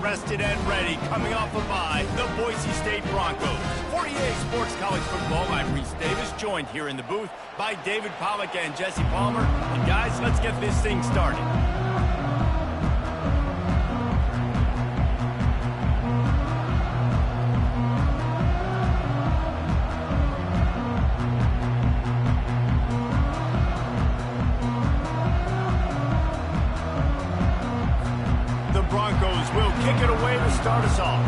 rested and ready, coming off a bye, the Boise State Broncos. For EA Sports College Football, I'm Reese Davis, joined here in the booth by David Pollack and Jesse Palmer. And guys, let's get this thing started. Broncos will kick it away to start us off.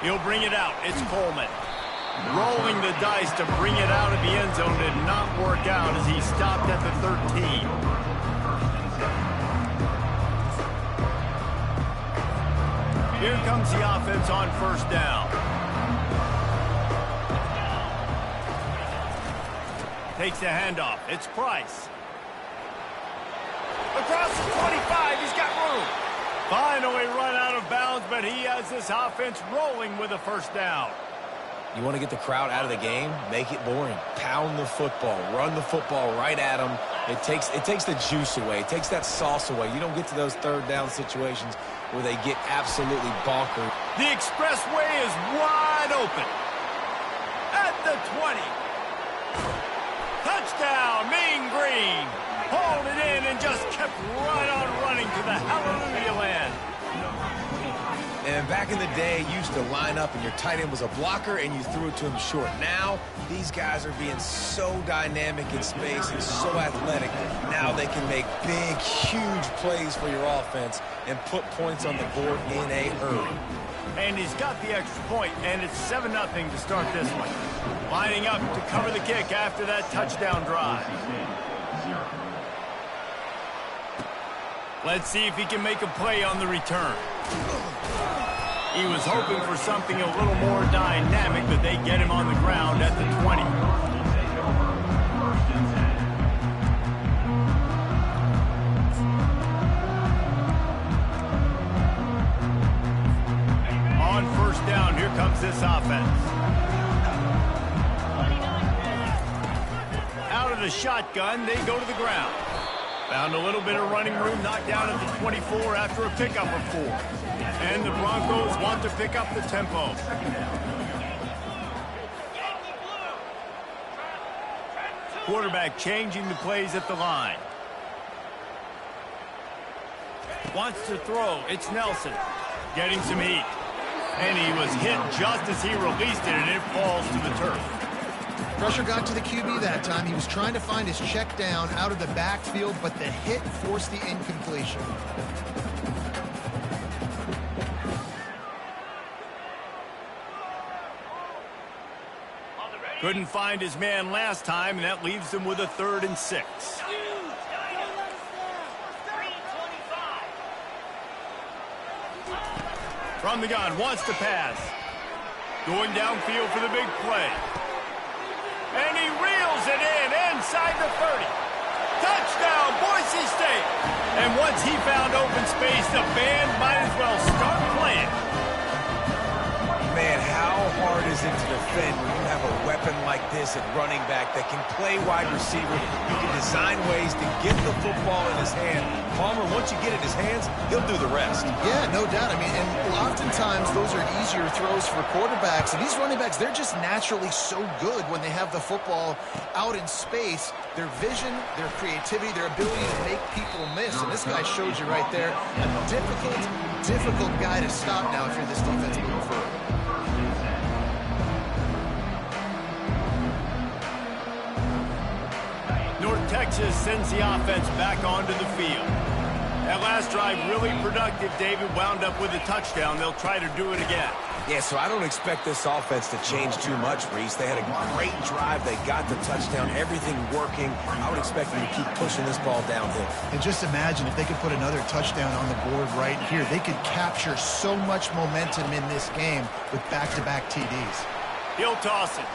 He'll bring it out. It's Coleman. Rolling the dice to bring it out of the end zone did not work out as he stopped at the 13. Here comes the offense on first down. Takes the handoff. It's Price. Across the 25, he's got room. Finally run out of bounds, but he has this offense rolling with a first down. You want to get the crowd out of the game? Make it boring. Pound the football. Run the football right at them. It takes the juice away. It takes that sauce away. You don't get to those third down situations where they get absolutely bonkers. The expressway is wide open. At the 20. Touchdown, Mean Green. Hauled it in and just kept right on running to the hallelujah land. And back in the day, you used to line up and your tight end was a blocker and you threw it to him short. Now, these guys are being so dynamic in space and so athletic. Now they can make big, huge plays for your offense and put points on the board in a hurry. And he's got the extra point, and it's 7-0 to start this one. Lining up to cover the kick after that touchdown drive. Let's see if he can make a play on the return. He was hoping for something a little more dynamic, but they get him on the ground at the 20. On first down, here comes this offense. Out of the shotgun, they go to the ground. Found a little bit of running room, knocked down at the 24 after a pickup of 4. And the Broncos want to pick up the tempo. Quarterback changing the plays at the line. Wants to throw. It's Nelson. Getting some heat. And he was hit just as he released it, and it falls to the turf. Pressure got to the QB that time. He was trying to find his check down out of the backfield, but the hit forced the incompletion. Couldn't find his man last time, and that leaves him with a 3rd and 6. From the gun, wants to pass. Going downfield for the big play. And he reels it in inside the 30. Touchdown, Boise State. And once he found open space, the band might as well start playing. Man, how hard is it to defend when you have a weapon like this at running back that can play wide receiver? You can design ways to get the football in his hand. Palmer, once you get it in his hands, he'll do the rest. Yeah, no doubt. I mean, and oftentimes those are easier throws for quarterbacks. And these running backs, they're just naturally so good when they have the football out in space. Their vision, their creativity, their ability to make people miss. And this guy showed you right there. A difficult guy to stop now if you're this defense moving forward. North Texas sends the offense back onto the field. That last drive really productive. David wound up with a touchdown. They'll try to do it again. Yeah, so I don't expect this offense to change too much, Reese. They had a great drive. They got the touchdown. Everything working. I would expect them to keep pushing this ball downhill. And just imagine if they could put another touchdown on the board right here. They could capture so much momentum in this game with back-to-back TDs. He'll toss it.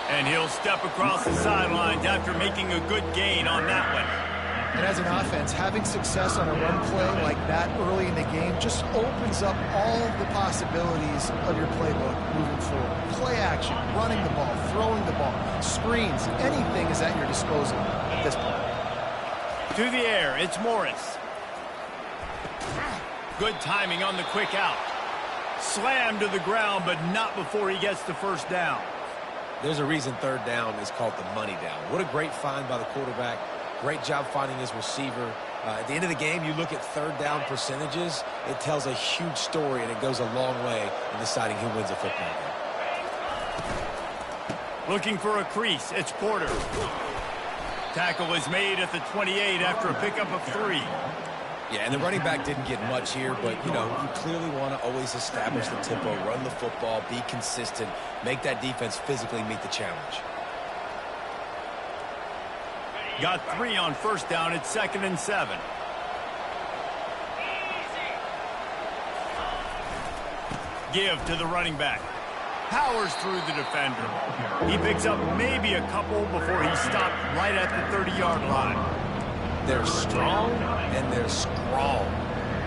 And he'll step across the sidelines after making a good gain on that one. And as an offense, having success on a run play like that early in the game just opens up all the possibilities of your playbook moving forward. Play action, running the ball, throwing the ball, screens, anything is at your disposal at this point. To the air, it's Morris. Good timing on the quick out. Slammed to the ground, but not before he gets the first down. There's a reason third down is called the money down. What a great find by the quarterback. Great job finding his receiver. At the end of the game, you look at third down percentages. It tells a huge story, and it goes a long way in deciding who wins a football game. Looking for a crease. It's Porter. Tackle is made at the 28 after a pickup of 3. Yeah, and the running back didn't get much here, but, you know, you clearly want to always establish the tempo, run the football, be consistent, make that defense physically meet the challenge. Got 3 on first down. It's 2nd and 7. Give to the running back. Powers through the defender. He picks up maybe a couple before he stopped right at the 30-yard line. They're strong and they're scrawl.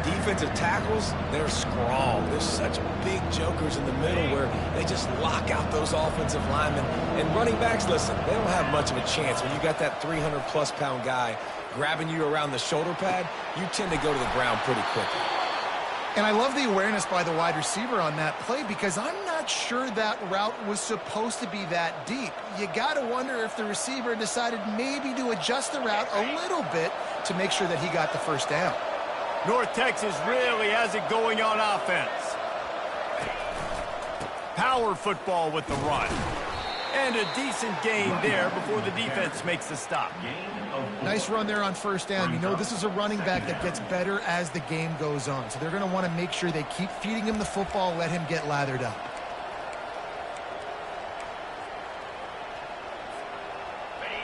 Defensive tackles, they're scrawl. There's such big jokers in the middle where they just lock out those offensive linemen. And running backs, listen, they don't have much of a chance. When you got that 300-plus pound guy grabbing you around the shoulder pad, you tend to go to the ground pretty quickly. And I love the awareness by the wide receiver on that play because I'm not sure that route was supposed to be that deep. You got to wonder if the receiver decided maybe to adjust the route a little bit to make sure that he got the first down. North Texas really has it going on offense. Power football with the run. And a decent gain there before the defense makes the stop. Nice run there on first down. You know, this is a running back that gets better as the game goes on. So they're going to want to make sure they keep feeding him the football, let him get lathered up.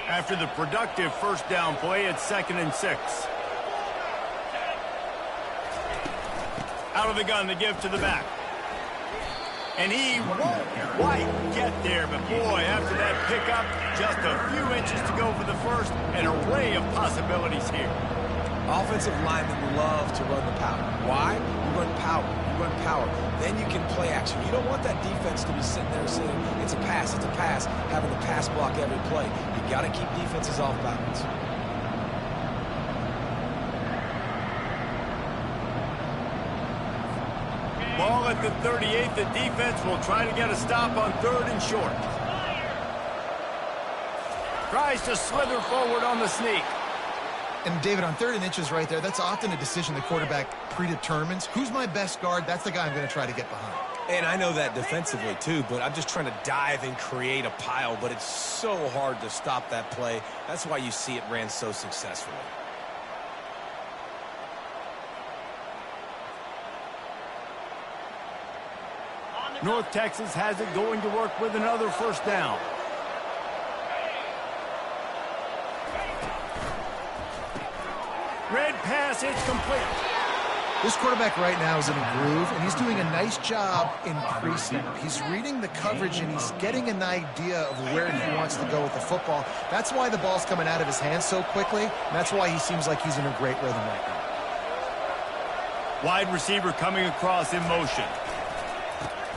After the productive first down play, it's 2nd and 6. Out of the gun to give to the back. And he won't quite get there, but boy, after that pickup, just a few inches to go for the first, an array of possibilities here. Offensive linemen love to run the power. Why? You run power. You run power. Then you can play action. You don't want that defense to be sitting there saying, it's a pass, having to pass block every play. You got to keep defenses off balance. Ball at the 38. The defense will try to get a stop on 3rd and short. Tries to slither forward on the sneak. And David, on 3rd and inches right there, that's often a decision the quarterback predetermines. Who's my best guard? That's the guy I'm going to try to get behind. And I know that defensively too, but I'm just trying to dive and create a pile, but it's so hard to stop that play. That's why you see it ran so successfully. North Texas has it going to work with another first down. Red pass, it's complete. This quarterback right now is in a groove, and he's doing a nice job in pre-snap. He's reading the coverage, and he's getting an idea of where he wants to go with the football. That's why the ball's coming out of his hands so quickly, and that's why he seems like he's in a great rhythm right now. Wide receiver coming across in motion.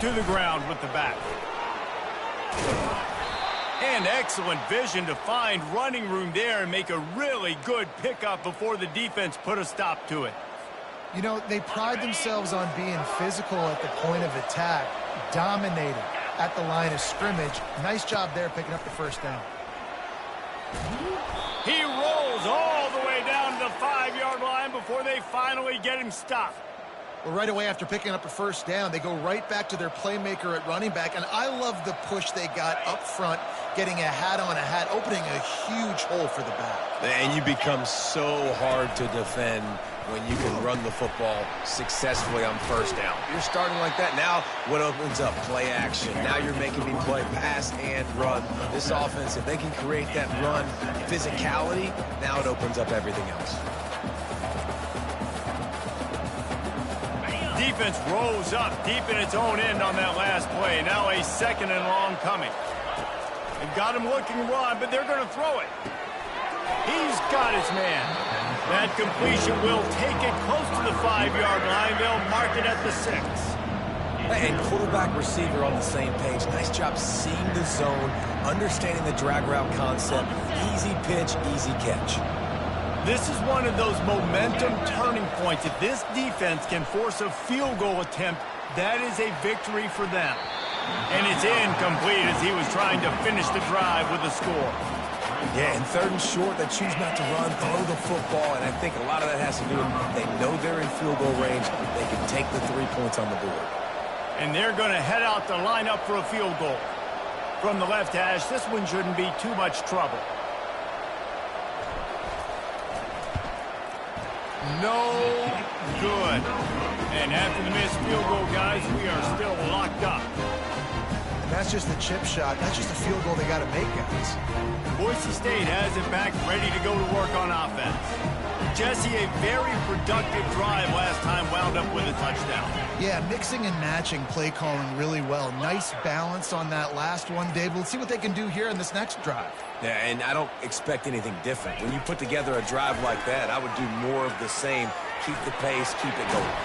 To the ground with the back. And excellent vision to find running room there and make a really good pickup before the defense put a stop to it. You know, they pride themselves on being physical at the point of attack, dominating at the line of scrimmage. Nice job there picking up the first down. He rolls all the way down to the 5-yard line before they finally get him stopped. Well, right away after picking up a first down, they go right back to their playmaker at running back, and I love the push they got up front, getting a hat on a hat, opening a huge hole for the back. And you become so hard to defend when you can run the football successfully on first down. You're starting like that. Now what opens up? Play action. Now you're making me play pass and run. This offense, if they can create that run physicality, now it opens up everything else. Defense rose up deep in its own end on that last play. Now a 2nd and long coming. They've got him looking run, but they're going to throw it. He's got his man. That completion will take it close to the 5-yard line. They'll mark it at the 6. And quarterback receiver on the same page. Nice job seeing the zone, understanding the drag route concept. Easy pitch, easy catch. This is one of those momentum turning points. If this defense can force a field goal attempt, that is a victory for them. And it's incomplete as he was trying to finish the drive with a score. Yeah, and 3rd and short, they choose not to run, throw the football, and I think a lot of that has to do with they know they're in field goal range. They can take the 3 points on the board. And they're going to head out to line up for a field goal. From the left hash, this one shouldn't be too much trouble. No good. And after the missed field goal, guys, we are still locked up. And that's just a chip shot. That's just a field goal they got to make, guys. Boise State has it back, ready to go to work on offense. Jesse, a very productive drive last time, wound up with a touchdown. Yeah, mixing and matching play calling really well. Nice balance on that last one, Dave. Let's see what they can do here in this next drive. Yeah, and I don't expect anything different. When you put together a drive like that, I would do more of the same. Keep the pace, keep it going.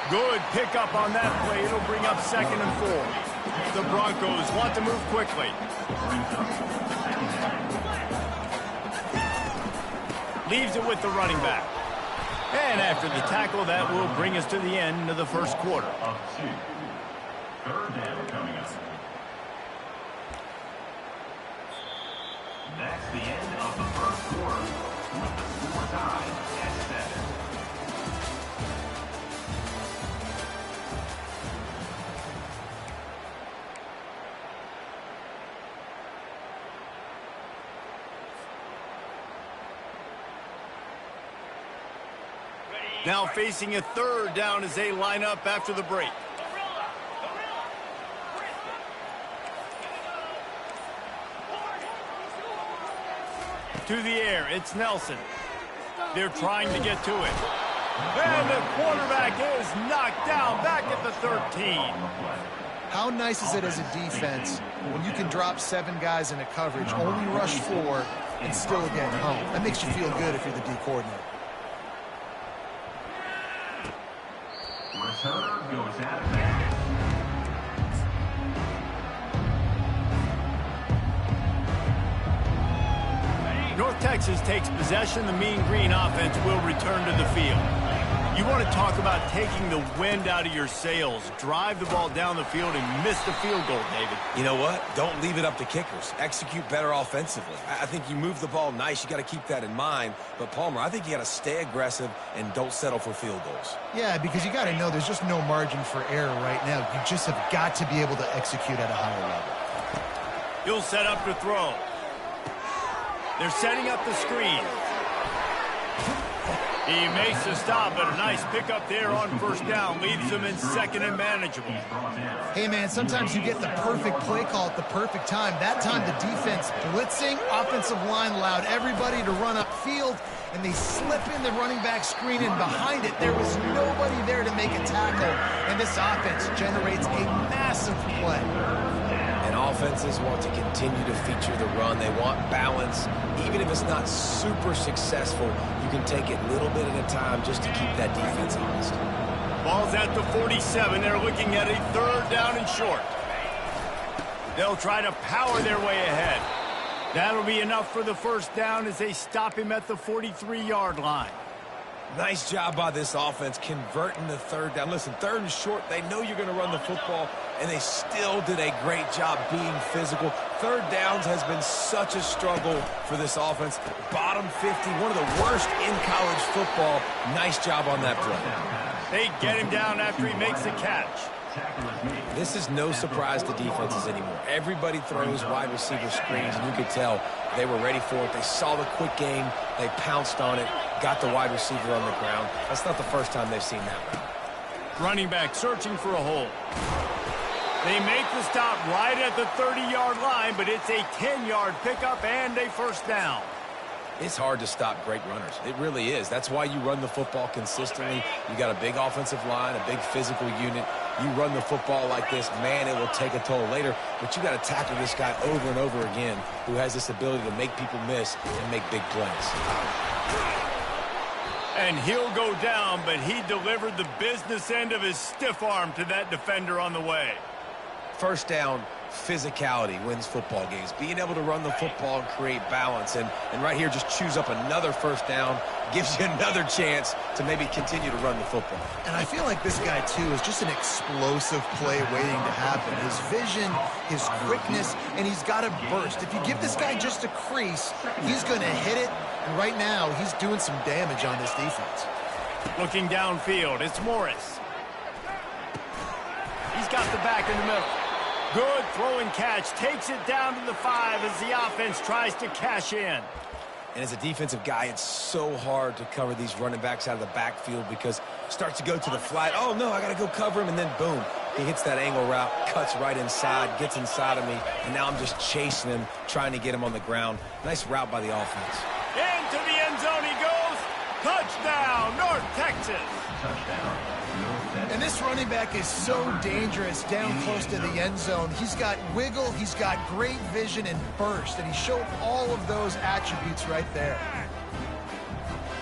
Good pickup on that play. It'll bring up 2nd and 4. The Broncos want to move quickly. Leaves it with the running back. And after the tackle, that will bring us to the end of the first quarter. 3rd down coming up. That's the end of the first quarter with the score tied at 7. Now facing a 3rd down as they line up after the break. To the air, it's Nelson. They're trying to get to it. And the quarterback is knocked down back at the 13. How nice is it as a defense when you can drop 7 guys into coverage, only rush 4, and still get home? That makes you feel good if you're the D coordinator. Returner goes out of bounds. North Texas takes possession. The Mean Green offense will return to the field. You want to talk about taking the wind out of your sails. Drive the ball down the field and miss the field goal, David. You know what? Don't leave it up to kickers. Execute better offensively. I think you move the ball nice. You got to keep that in mind. But, Palmer, I think you got to stay aggressive and don't settle for field goals. Yeah, because you got to know there's just no margin for error right now. You just have got to be able to execute at a higher level. He'll set up to throw. They're setting up the screen. He makes the stop, but a nice pickup there on 1st down. Leaves them in 2nd and manageable. Hey, man, sometimes you get the perfect play call at the perfect time. That time the defense blitzing, offensive line allowed everybody to run upfield, and they slip in the running back screen, and behind it there was nobody there to make a tackle, and this offense generates a massive play. And offenses want to continue to feature the run. They want balance. Even if it's not super successful, you can take it little bit at a time just to keep that defense honest. Ball's at the 47. They're looking at a 3rd down and short. They'll try to power their way ahead. That'll be enough for the 1st down as they stop him at the 43-yard line. Nice job by this offense converting the 3rd down. Listen, 3rd and short, they know you're going to run the football, and they still did a great job being physical. 3rd downs has been such a struggle for this offense. Bottom 50, one of the worst in college football. Nice job on that play. They get him down after he makes the catch. This is no surprise to defenses anymore. Everybody throws wide receiver screens, and you could tell they were ready for it. They saw the quick game. They pounced on it, got the wide receiver on the ground. That's not the first time they've seen that. Running back searching for a hole. They make the stop right at the 30-yard line, but it's a 10-yard pickup and a 1st down. It's hard to stop great runners. It really is. That's why you run the football consistently. You got a big offensive line, a big physical unit. You run the football like this, man, it will take a toll later. But you got to tackle this guy over and over again who has this ability to make people miss and make big plays. And he'll go down, but he delivered the business end of his stiff arm to that defender on the way. First down, physicality wins football games. Being able to run the football and create balance. And right here, just choose up another first down, gives you another chance to maybe continue to run the football. And I feel like this guy, too, is just an explosive play waiting to happen. His vision, his quickness, and he's got a burst. If you give this guy just a crease, he's going to hit it. And right now, he's doing some damage on this defense. Looking downfield, it's Morris. He's got the back in the middle. Good throwing catch, takes it down to the 5 as the offense tries to cash in. And as a defensive guy, it's so hard to cover these running backs out of the backfield because it starts to go to the flat. Oh, no, I got to go cover him, and then boom. He hits that angle route, cuts right inside, gets inside of me, and now I'm just chasing him, trying to get him on the ground. Nice route by the offense. Into the end zone he goes. Touchdown, North Texas. And this running back is so dangerous down close to the end zone. He's got wiggle, he's got great vision and burst, and he showed all of those attributes right there.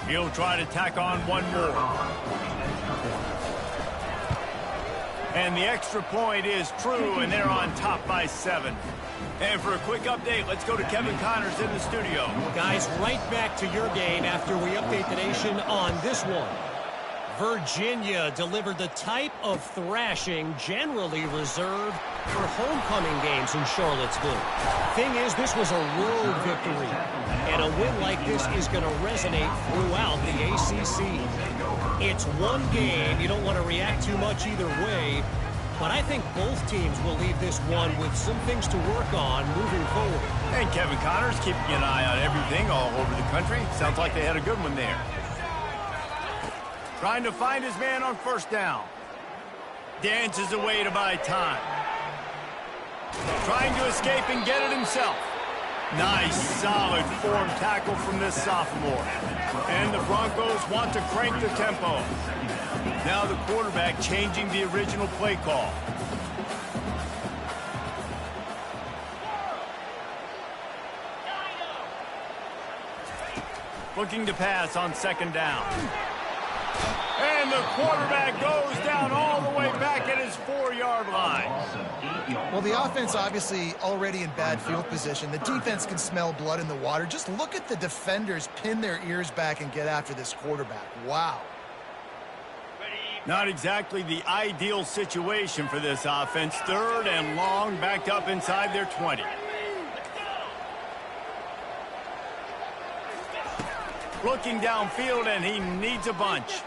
He'll try to tack on one more. And the extra point is true, and they're on top by 7. And for a quick update, let's go to Kevin Connors in the studio. Guys, right back to your game after we update the nation on this one. Virginia delivered the type of thrashing generally reserved for homecoming games in Charlottesville. Thing is, this was a road victory, and a win like this is going to resonate throughout the ACC. It's one game. You don't want to react too much either way, but I think both teams will leave this one with some things to work on moving forward. And Kevin Connors keeping an eye on everything all over the country. Sounds like they had a good one there. Trying to find his man on first down. Dances away to buy time. Trying to escape and get it himself. Nice, solid form tackle from this sophomore. And the Broncos want to crank the tempo. Now the quarterback changing the original play call. Looking to pass on second down. And the quarterback goes down all the way back at his 4-yard line. Well, the offense obviously already in bad field position. The defense can smell blood in the water. Just look at the defenders pin their ears back and get after this quarterback. Wow. Not exactly the ideal situation for this offense. 3rd and long, backed up inside their 20. Looking downfield, and he needs a bunch.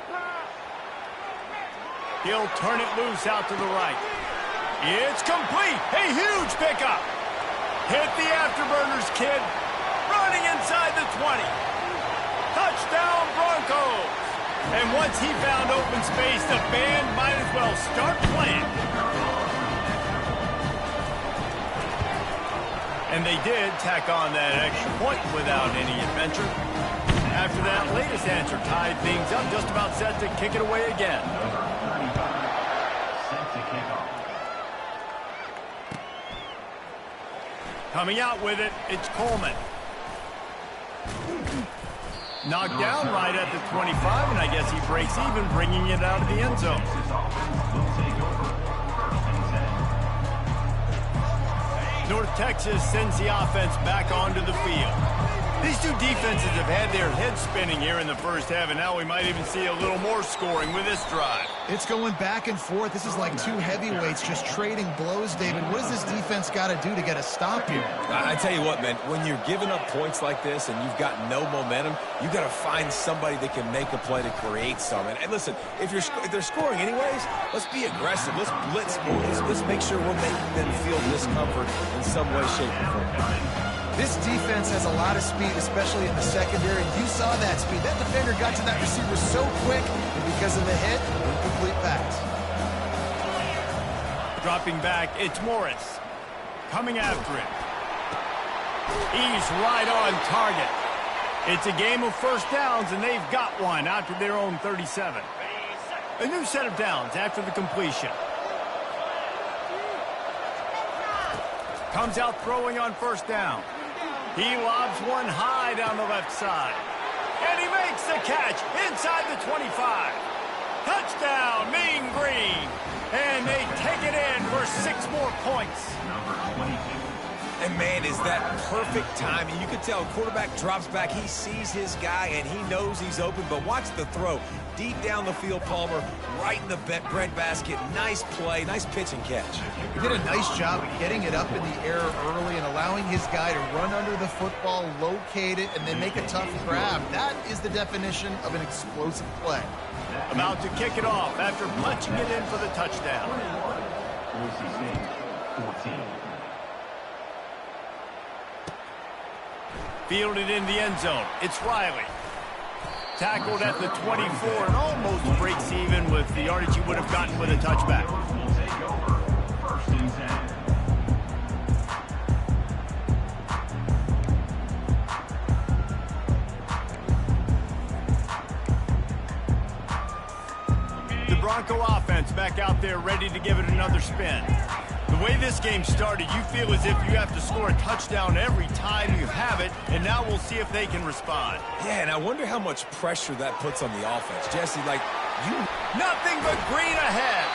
He'll turn it loose out to the right. It's complete. A huge pickup. Hit the afterburners, kid. Running inside the 20. Touchdown, Broncos. And once he found open space, the band might as well start playing. And they did tack on that extra point without any adventure. After that latest answer tied things up, just about set to kick it away again. Coming out with it, it's Coleman. Knocked down right at the 25, and I guess he breaks even, bringing it out of the end zone. North Texas sends the offense back onto the field. These two defenses have had their heads spinning here in the first half, and now we might even see a little more scoring with this drive. It's going back and forth. This is like two heavyweights just trading blows, David. What does this defense got to do to get a stop here? I tell you what, man, when you're giving up points like this and you've got no momentum, you got to find somebody that can make a play to create some. And listen, if they're scoring anyways, let's be aggressive. Let's blitz more. Let's make sure we're making them feel discomfort in some way, shape, or form. This defense has a lot of speed, especially in the secondary. You saw that speed. That defender got to that receiver so quick, and because of the hit, incomplete pass. Dropping back, it's Morris. Coming after it. He's right on target. It's a game of first downs, and they've got one out to their own 37. A new set of downs after the completion. Comes out throwing on first down. He lobs one high down the left side. And he makes the catch inside the 25. Touchdown, Mean Green. And they take it in for 6 more points. Number 22. And, man, is that perfect timing. You can tell quarterback drops back. He sees his guy, and he knows he's open. But watch the throw. Deep down the field, Palmer, right in the breadbasket. Nice play, nice pitch and catch. He did a nice job of getting it up in the air early and allowing his guy to run under the football, locate it, and then make a tough grab. That is the definition of an explosive play. About to kick it off after punching it in for the touchdown. Boise State, 14. Fielded in the end zone. It's Riley. Tackled at the 24 and almost breaks even with the yardage he would have gotten with a touchback. Will take over. 1st and 10. The Bronco offense back out there ready to give it another spin. The way this game started, you feel as if you have to score a touchdown every time you have it, and now we'll see if they can respond. Yeah, and I wonder how much pressure that puts on the offense. Jesse, like, Nothing but green ahead.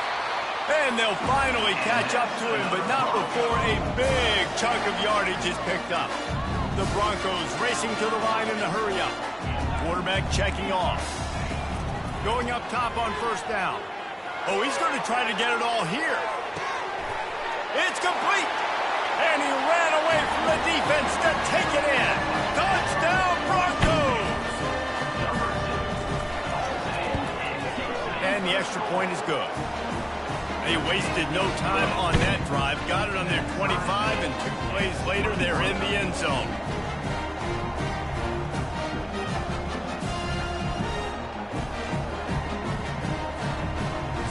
And they'll finally catch up to him, but not before a big chunk of yardage is picked up. The Broncos racing to the line in the hurry up. Quarterback checking off. Going up top on 1st down. Oh, he's going to try to get it all here. It's complete. And he ran away from the defense to take it in. Touchdown, Broncos! And the extra point is good. They wasted no time on that drive. Got it on their 25, and 2 plays later, they're in the end zone.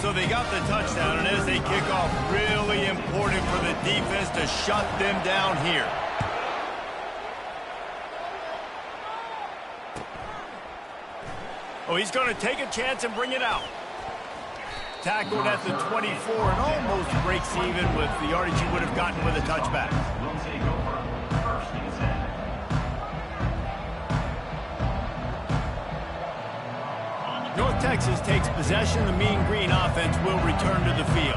So they got the touchdown, and as they kick off, really important for the defense to shut them down here. Oh, he's going to take a chance and bring it out. Tackled at the 24 and almost breaks even with the yardage he would have gotten with a touchback. Will take over. 1st and 10. North Texas takes possession. The Mean Green offense will return to the field.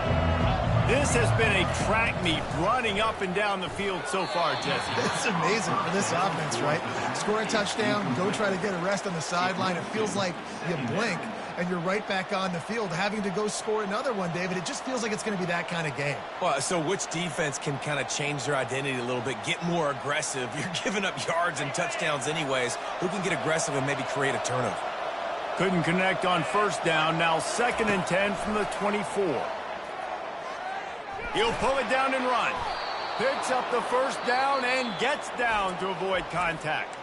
This has been a track meet running up and down the field so far, Jesse. It's amazing for this offense, right? Score a touchdown, go try to get a rest on the sideline. It feels like you blink, and you're right back on the field having to go score another one, David. It just feels like it's going to be that kind of game. well, so which defense can kind of change their identity a little bit, get more aggressive? You're giving up yards and touchdowns anyways. Who can get aggressive and maybe create a turnover? Couldn't connect on 1st down. Now 2nd and 10 from the 24. He'll pull it down and run. Picks up the 1st down and gets down to avoid contact.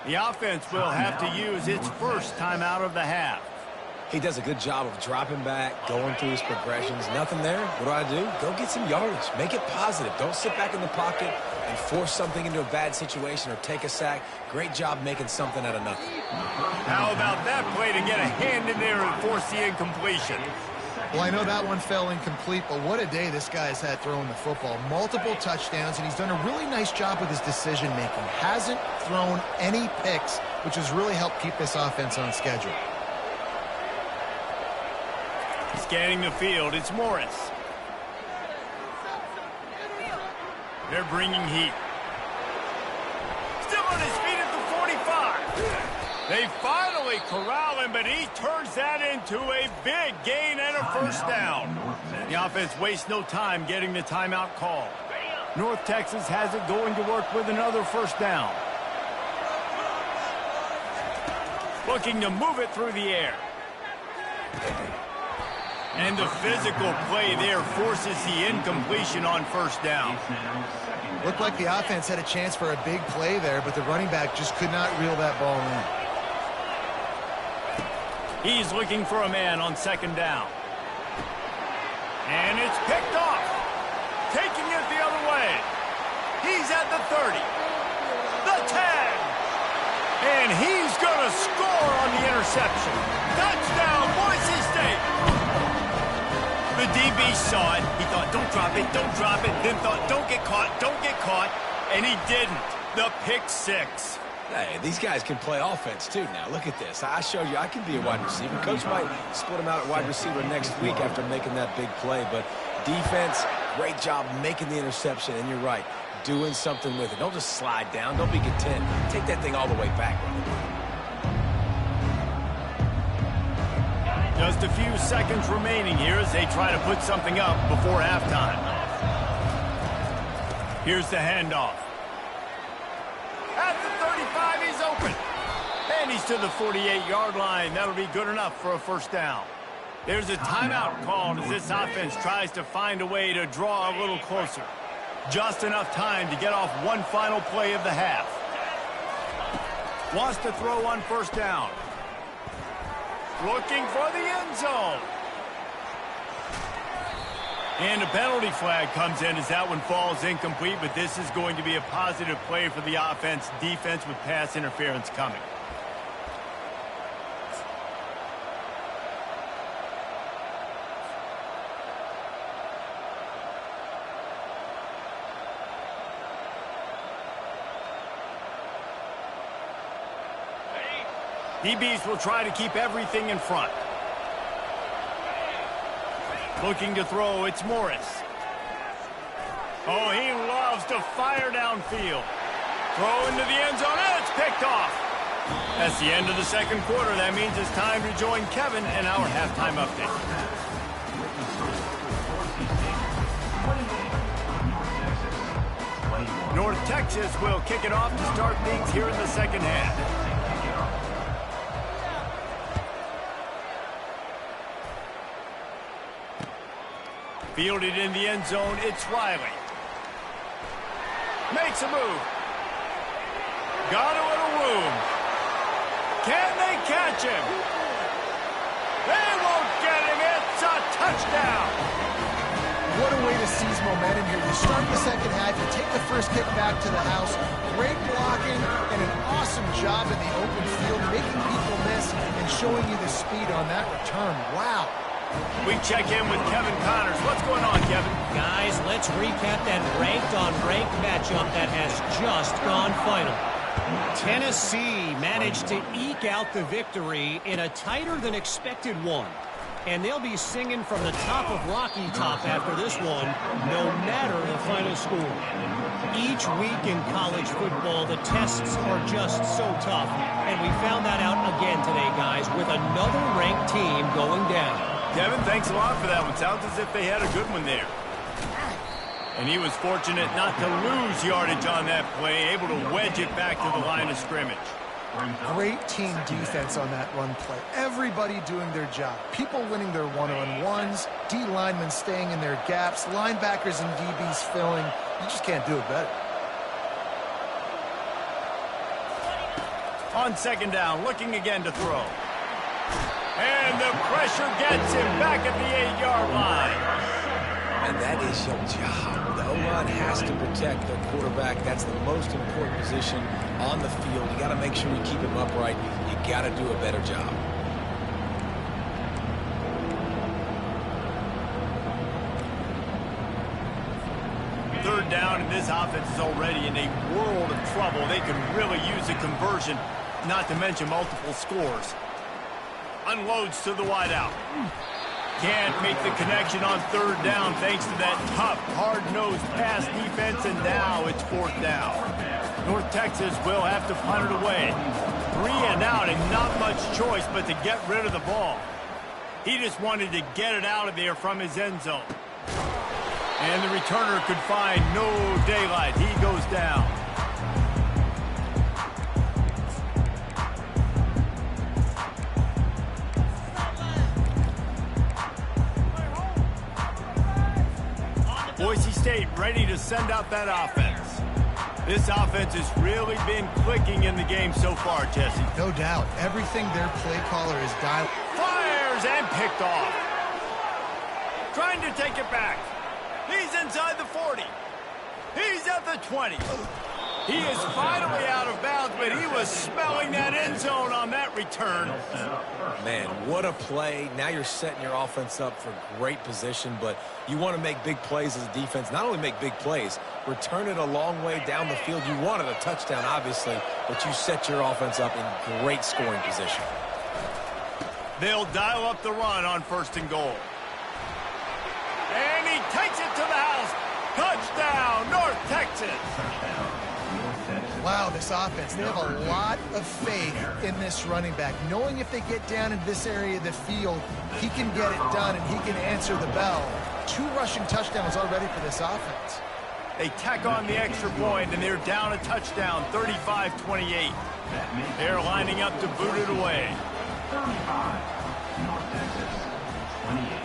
The offense will have to use its first timeout of the half. He does a good job of dropping back, going through his progressions. Nothing there. What do? Go get some yardage. Make it positive. Don't sit back in the pocket and force something into a bad situation or take a sack. Great job making something out of nothing. How about that play to get a hand in there and force the incompletion? Well, I know that one fell incomplete, but what a day this guy has had throwing the football. Multiple touchdowns, and he's done a really nice job with his decision-making. Hasn't thrown any picks, which has really helped keep this offense on schedule. Scanning the field, it's Morris. They're bringing heat. Still on his feet at the 45. They finally corral him, but he turns that into a big gain and a 1st down. The offense wastes no time getting the timeout call. North Texas has it going to work with another 1st down. Looking to move it through the air. And the physical play there forces the incompletion on 1st down. Looked like the offense had a chance for a big play there, but the running back just could not reel that ball in. He's looking for a man on 2nd down. And it's picked off. Taking it the other way. He's at the 30. The tag. And he's going to score on the interception. Touchdown, Boise State. The DB saw it. He thought, don't drop it, don't drop it. Then thought, don't get caught, don't get caught. And he didn't. The pick 6. Hey, these guys can play offense, too, now. Look at this. I showed you I can be a wide receiver. Coach might split him out at wide receiver next week after making that big play. But defense, great job making the interception. And you're right, doing something with it. Don't just slide down. Don't be content. Take that thing all the way back. Just a few seconds remaining here as they try to put something up before halftime. Here's the handoff. At the 35, he's open. And he's to the 48-yard line. That'll be good enough for a first down. There's a timeout called as this offense tries to find a way to draw a little closer. Just enough time to get off one final play of the half. Wants to throw on first down. Looking for the end zone. And a penalty flag comes in as that one falls incomplete, but this is going to be a positive play for the offense. Defense with pass interference coming. DBs will try to keep everything in front. Looking to throw, it's Morris. Oh, he loves to fire downfield. Throw into the end zone, and it's picked off. That's the end of the second quarter. That means it's time to join Kevin and our halftime update. North Texas will kick it off to start things here in the second half. Fielded in the end zone, it's Riley. Makes a move. Got a little room. Can they catch him? They won't get him. It's a touchdown. What a way to seize momentum here. You start the second half, you take the first kick back to the house. Great blocking and an awesome job in the open field, making people miss and showing you the speed on that return. Wow. We check in with Kevin Connors. What's going on, Kevin? Guys, let's recap that ranked-on-ranked matchup that has just gone final. Tennessee managed to eke out the victory in a tighter-than-expected one. And they'll be singing from the top of Rocky Top after this one, no matter the final score. Each week in college football, the tests are just so tough. And we found that out again today, guys, with another ranked team going down. Kevin, thanks a lot for that one. Sounds as if they had a good one there. And he was fortunate not to lose yardage on that play, able to wedge it back to the line of scrimmage. Great team defense on that run play. Everybody doing their job. People winning their one-on-ones, D linemen staying in their gaps, linebackers and DBs filling. You just can't do it better. On second down, looking again to throw. And the pressure gets him back at the 8-yard line. And that is your job. The O-line has to protect their quarterback. That's the most important position on the field. You got to make sure you keep him upright. You got to do a better job. Third down, and this offense is already in a world of trouble. They could really use a conversion, not to mention multiple scores. Unloads to the wideout. Can't make the connection on third down thanks to that tough, hard-nosed pass defense, and now it's fourth down. North Texas will have to punt it away. 3 and out, and not much choice but to get rid of the ball. He just wanted to get it out of there from his end zone. And the returner could find no daylight. He goes down. Boise State ready to send out that offense. This offense has really been clicking in the game so far, Jesse. No doubt. Everything their play caller is dialed. Fires and picked off. Trying to take it back. He's inside the 40. He's at the 20. He is finally out of bounds, but he was smelling that end zone on that return. Man, what a play. Now you're setting your offense up for great position, but you want to make big plays as a defense. Not only make big plays, return it a long way down the field. You wanted a touchdown, obviously, but you set your offense up in great scoring position. They'll dial up the run on 1st and goal. And he takes it to the house. Touchdown, North Texas. Wow, this offense, they have a lot of faith in this running back, knowing if they get down into this area of the field, he can get it done and he can answer the bell. 2 rushing touchdowns already for this offense. They tack on the extra point, and they're down a touchdown, 35-28. They're lining up to boot it away. 35, North Texas, 28.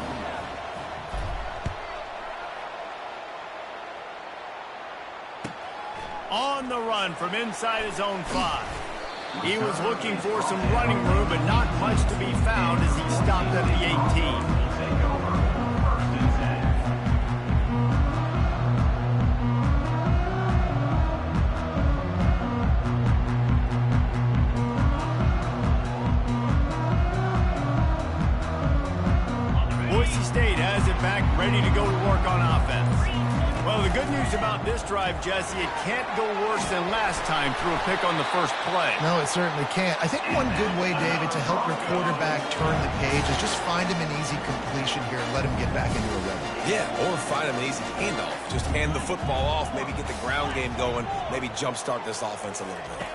On the run from inside his own 5. He was looking for some running room, but not much to be found as he stopped at the 18. Boise State has it back, ready to go to work on offense. Well, the good news about this drive, Jesse, it can't go worse than last time through a pick on the first play. No, it certainly can't. I think one good way, David, to help your quarterback turn the page is just find him an easy completion here and let him get back into a rhythm. Yeah, or find him an easy handoff. Just hand the football off, maybe get the ground game going, maybe jumpstart this offense a little bit.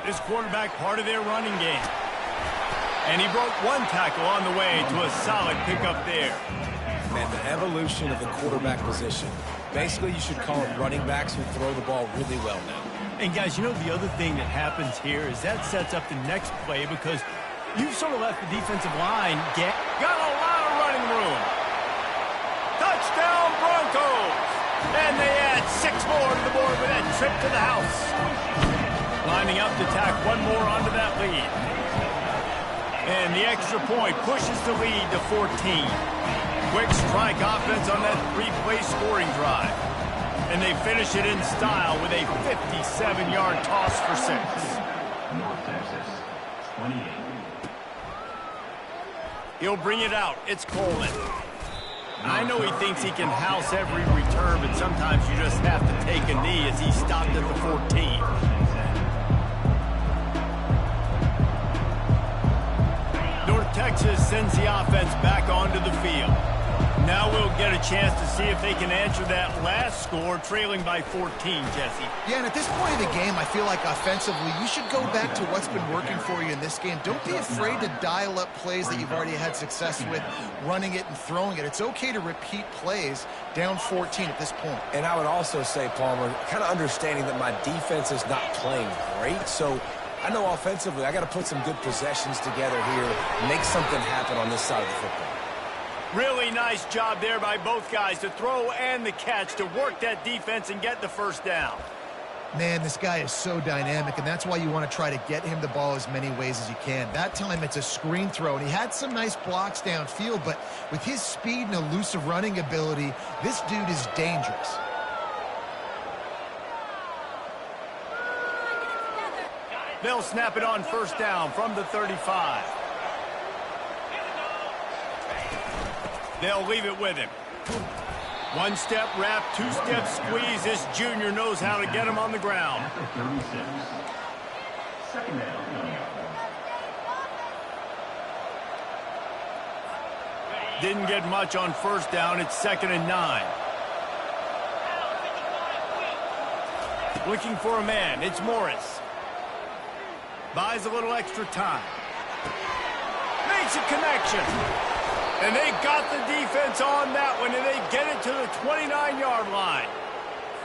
This quarterback part of their running game. And he broke 1 tackle on the way to a solid pickup there. Man, the evolution of the quarterback position. Basically, you should call it running backs who throw the ball really well now. And guys, you know the other thing that happens here is that sets up the next play because you've sort of left the defensive line got a lot of running room. Touchdown Broncos! And they add 6 more to the board with that trip to the house. Lining up to tack 1 more onto that lead. And the extra point pushes the lead to 14. Quick strike offense on that 3-play scoring drive. And they finish it in style with a 57-yard toss for 6. North Texas, 28. He'll bring it out. It's Coleman. I know he thinks he can house every return, but sometimes you just have to take a knee as he stopped at the 14. North Texas sends the offense back onto the field. Now we'll get a chance to see if they can answer that last score, trailing by 14, Jesse. Yeah, and at this point of the game, I feel like offensively, you should go back to what's been working for you in this game. Don't be afraid to dial up plays that you've already had success with, running it and throwing it. It's okay to repeat plays down 14 at this point. And I would also say, Palmer, kind of understanding that my defense is not playing great, so I know offensively I got to put some good possessions together here, make something happen on this side of the football. Really nice job there by both guys to throw and the catch to work that defense and get the first down. Man, this guy is so dynamic, and that's why you want to try to get him the ball as many ways as you can. That time it's a screen throw, and he had some nice blocks downfield, but with his speed and elusive running ability, this dude is dangerous. They'll snap it on first down from the 35. They'll leave it with him. 1-step wrap, 2-step squeeze. This junior knows how to get him on the ground. After 36. Second down. Didn't get much on first down. It's 2nd and 9. Looking for a man. It's Morris. Buys a little extra time. Makes a connection. And they got the defense on that one, and they get it to the 29-yard line.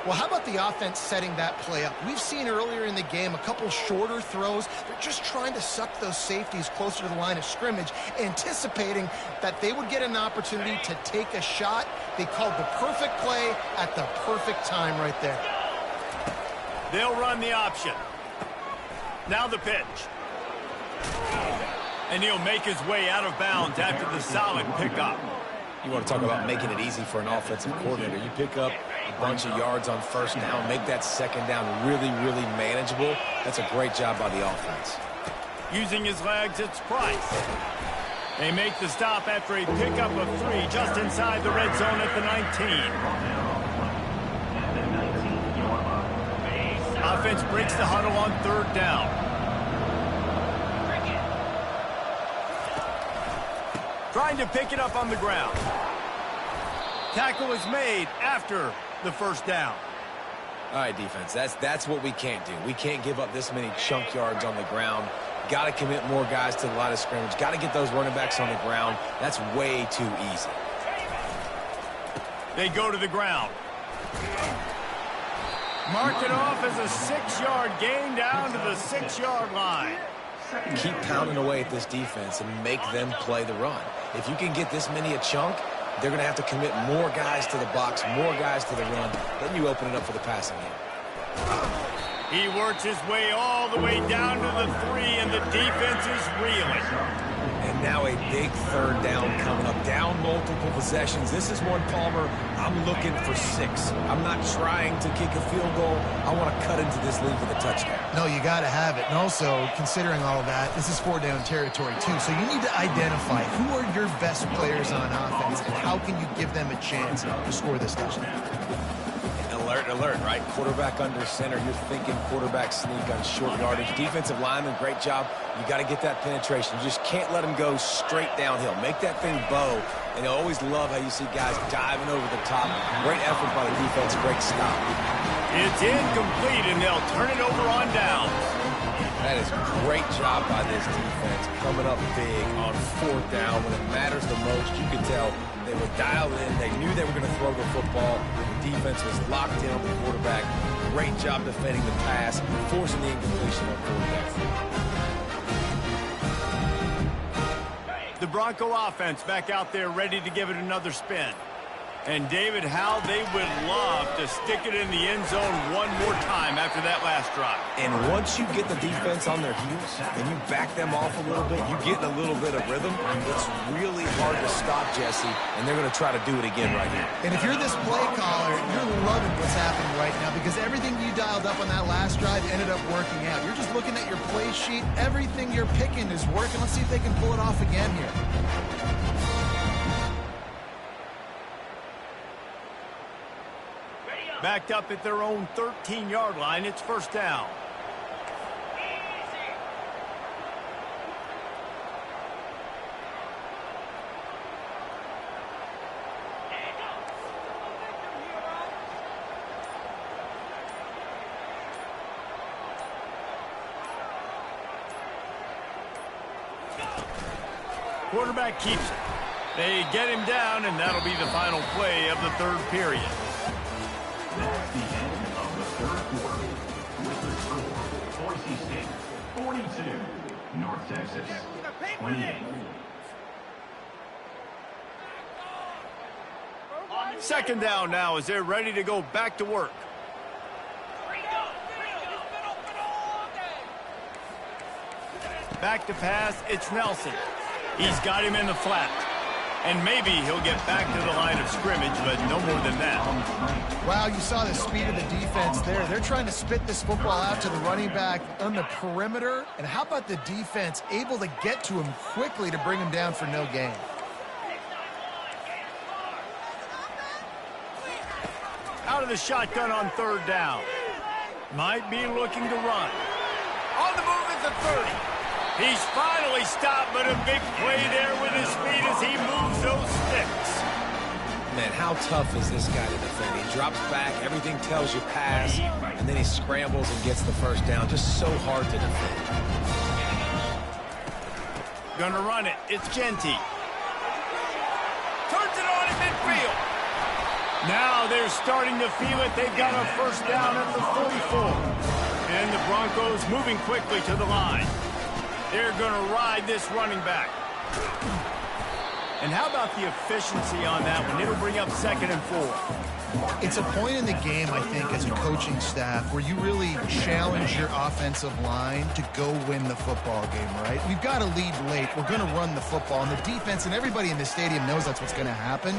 Well, how about the offense setting that play up? We've seen earlier in the game a couple shorter throws. They're just trying to suck those safeties closer to the line of scrimmage, anticipating that they would get an opportunity to take a shot. They called the perfect play at the perfect time right there. They'll run the option. Now the pitch. And he'll make his way out of bounds after the solid pickup. You want to talk about making it easy for an offensive coordinator. You pick up a bunch of yards on first down, make that second down really, really manageable. That's a great job by the offense. Using his legs, it's Price. They make the stop after a pickup of 3 just inside the red zone at the 19. Offense breaks the huddle on 3rd down. Trying to pick it up on the ground. Tackle is made after the first down. All right, defense, that's what we can't do. We can't give up this many chunk yards on the ground. Got to commit more guys to the line of scrimmage. Got to get those running backs on the ground. That's way too easy. They go to the ground. Mark it off as a 6-yard gain down to the 6-yard line. Keep pounding away at this defense and make them play the run. If you can get this many a chunk, they're going to have to commit more guys to the box, more guys to the run. Then you open it up for the passing game. He works his way all the way down to the 3, and the defense is reeling. And now a big 3rd down coming up. Down multiple possessions. This is one, Palmer, I'm looking for 6. I'm not trying to kick a field goal. I want to cut into this lead with a touchdown. No, you got to have it. And also, considering all of that, this is 4-down territory, too. So you need to identify who are your best players on offense and how can you give them a chance to score this touchdown. Alert, alert, right? Quarterback under center. You're thinking quarterback sneak on short yardage. Defensive lineman, great job. You got to get that penetration. You just can't let them go straight downhill. Make that thing bow. And I always love how you see guys diving over the top. Great effort by the defense. Great stop. It's incomplete, and they'll turn it over on downs. That is a great job by this defense. Coming up big on 4th down. When it matters the most, you can tell they were dialed in. They knew they were going to throw the football. The defense was locked in on the quarterback. Great job defending the pass, forcing the incompletion on 4th down. The Bronco offense back out there ready to give it another spin. And David, how they would love to stick it in the end zone one more time after that last drive. And once you get the defense on their heels and you back them off a little bit, you get a little bit of rhythm. It's really hard to stop, Jesse, and they're going to try to do it again right here. And if you're this play caller, you're loving what's happening right now because everything you dialed up on that last drive ended up working out. You're just looking at your play sheet. Everything you're picking is working. Let's see if they can pull it off again here. Backed up at their own 13-yard line, it's 1st down. Quarterback keeps it. They get him down, and that'll be the final play of the 3rd period. That's the end of the 3rd quarter. With the score, Boise State 42, North Texas 28. Second down now as they're ready to go back to work. Back to pass, it's Nelson. He's got him in the flat. And maybe he'll get back to the line of scrimmage, but no more than that. Wow, you saw the speed of the defense there. They're trying to spit this football out to the running back on the perimeter. And how about the defense able to get to him quickly to bring him down for no gain? Out of the shotgun on 3rd down. Might be looking to run. On the move at the 30. He's finally stopped, but a big play there with his speed as he moves those sticks. Man, how tough is this guy to defend? He drops back, everything tells you pass, and then he scrambles and gets the 1st down. Just so hard to defend. Gonna run it. It's Genty. Turns it on in midfield. Now they're starting to feel it. They've got a 1st down at the 44. And the Broncos moving quickly to the line. They're going to ride this running back. And how about the efficiency on that one? It'll bring up 2nd and 4. It's a point in the game, I think, as a coaching staff where you really challenge your offensive line to go win the football game, right? We've got to lead late. We're going to run the football. And the defense and everybody in the stadium knows that's what's going to happen.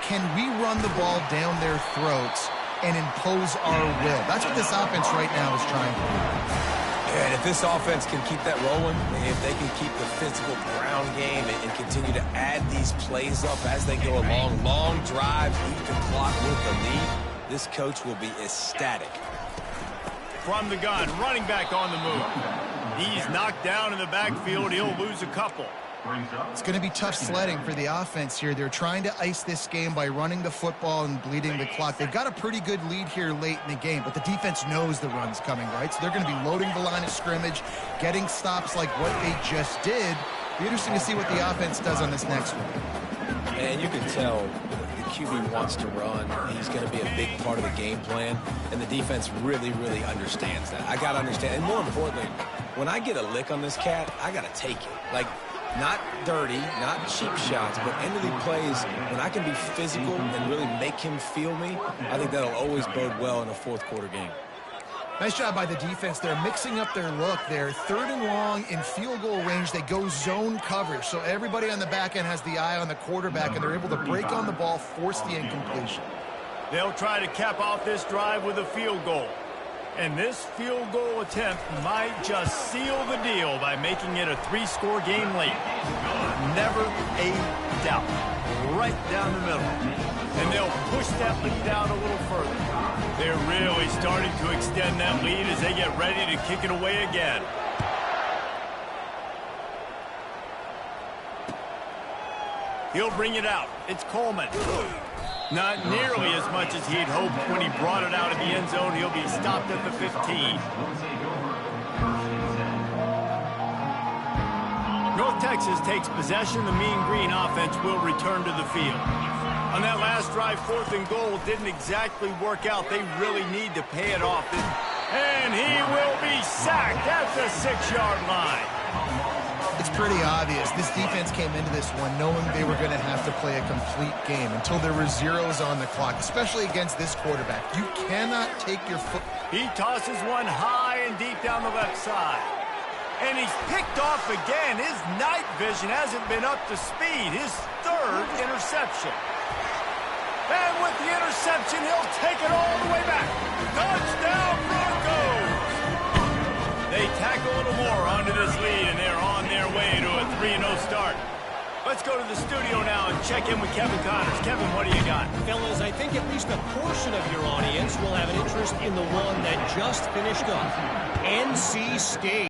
Can we run the ball down their throats and impose our will? That's what this offense right now is trying to do. And if this offense can keep that rolling, if they can keep the physical ground game and continue to add these plays up as they go along, long drives, eat the clock with the lead, this coach will be ecstatic. From the gun, running back on the move. He's knocked down in the backfield. He'll lose a couple. It's going to be tough sledding for the offense here. They're trying to ice this game by running the football and bleeding the clock. They've got a pretty good lead here late in the game, but the defense knows the run's coming, right? So they're going to be loading the line of scrimmage, getting stops like what they just did. Be interesting to see what the offense does on this next one. And you can tell the QB wants to run. He's going to be a big part of the game plan, and the defense really, really understands that. I got to understand, and more importantly, when I get a lick on this cat, I got to take it. Like, not dirty, not cheap shots, but end of the plays, when I can be physical and really make him feel me, I think that'll always bode well in a fourth quarter game. Nice job by the defense. They're mixing up their look. They're 3rd and long in field goal range. They go zone coverage. So everybody on the back end has the eye on the quarterback, and they're able to break on the ball, force the incompletion. They'll try to cap off this drive with a field goal. And this field goal attempt might just seal the deal by making it a 3-score game late. Never a doubt. Right down the middle. And they'll push that lead out a little further. They're really starting to extend that lead as they get ready to kick it away again. He'll bring it out. It's Coleman. Not nearly as much as he'd hoped when he brought it out of the end zone. He'll be stopped at the 15. North Texas takes possession. The Mean Green offense will return to the field. On that last drive, 4th and goal didn't exactly work out. They really need to pay it off. And he will be sacked at the 6-yard line. It's pretty obvious. This defense came into this one knowing they were going to have to play a complete game until there were zeros on the clock, especially against this quarterback. You cannot take your foot. He tosses one high and deep down the left side. And he's picked off again. His night vision hasn't been up to speed. His 3rd interception. And with the interception, he'll take it all the way back. Touchdown, Broncos! They tack a little more onto this lead, and they're on their way to a 3-0 start. Let's go to the studio now and check in with Kevin Connors. Kevin, what do you got? Fellas, I think at least a portion of your audience will have an interest in the one that just finished up. NC State.